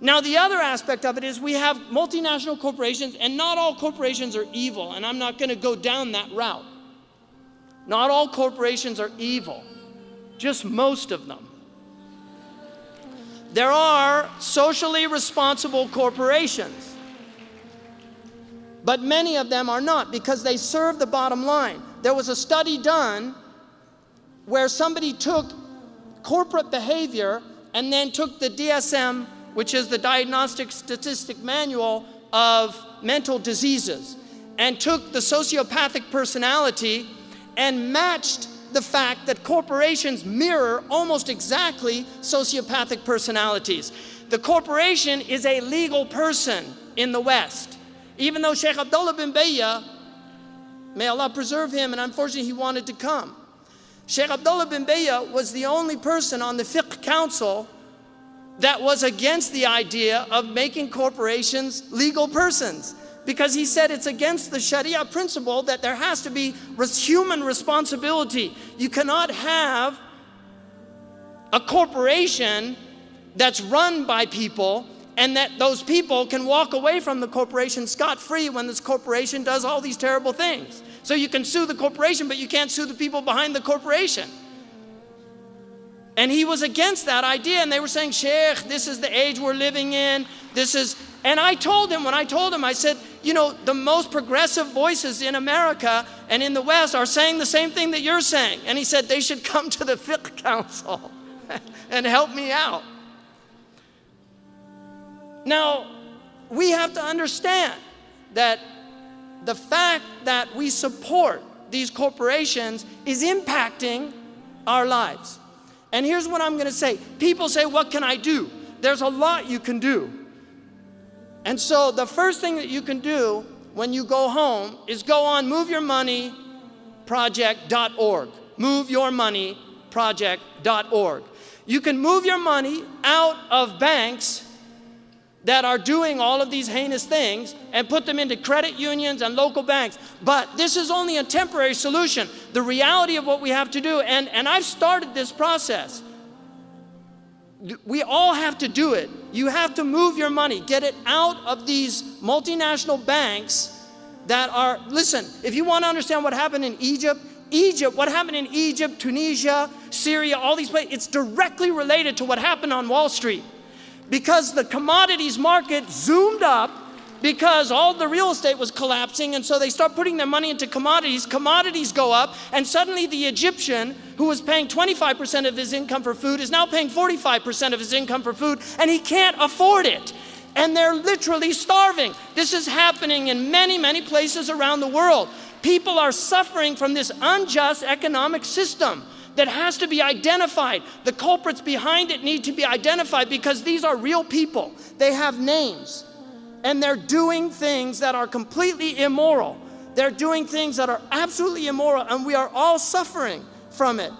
Now, the other aspect of it is we have multinational corporations, and not all corporations are evil, and I'm not going to go down that route. Not all corporations are evil, just most of them. There are socially responsible corporations, but many of them are not because they serve the bottom line. There was a study done where somebody took corporate behavior and then took the DSM, which is the Diagnostic Statistic Manual of mental diseases, and took the sociopathic personality and matched the fact that corporations mirror almost exactly sociopathic personalities. The corporation is a legal person in the West. Even though Shaykh Abdullah bin Bayya, may Allah preserve him, and unfortunately he wanted to come. Shaykh Abdullah bin Bayya was the only person on the Fiqh Council that was against the idea of making corporations legal persons, because he said it's against the Sharia principle that there has to be human responsibility. You cannot have a corporation that's run by people and that those people can walk away from the corporation scot-free when this corporation does all these terrible things. So you can sue the corporation, but you can't sue the people behind the corporation. And he was against that idea, and they were saying, Sheikh, this is the age we're living in, and I told him, I said, you know, the most progressive voices in America and in the West are saying the same thing that you're saying. And he said, they should come to the Fiqh Council and help me out. Now, we have to understand that the fact that we support these corporations is impacting our lives. And here's what I'm going to say. People say, what can I do? There's a lot you can do. And so the first thing that you can do when you go home is go on moveyourmoneyproject.org. Moveyourmoneyproject.org. You can move your money out of banks that are doing all of these heinous things and put them into credit unions and local banks. But this is only a temporary solution. The reality of what we have to do, and I've started this process. We all have to do it. You have to move your money, get it out of these multinational banks that are, listen, if you want to understand what happened in Egypt, what happened in Egypt, Tunisia, Syria, all these places, it's directly related to what happened on Wall Street. Because the commodities market zoomed up because all the real estate was collapsing, and so they start putting their money into commodities. Commodities go up, and suddenly the Egyptian, who was paying 25% of his income for food, is now paying 45% of his income for food, and he can't afford it. And they're literally starving. This is happening in many, many places around the world. People are suffering from this unjust economic system that has to be identified. The culprits behind it need to be identified because these are real people. They have names, and they're doing things that are completely immoral. They're doing things that are absolutely immoral, and we are all suffering from it.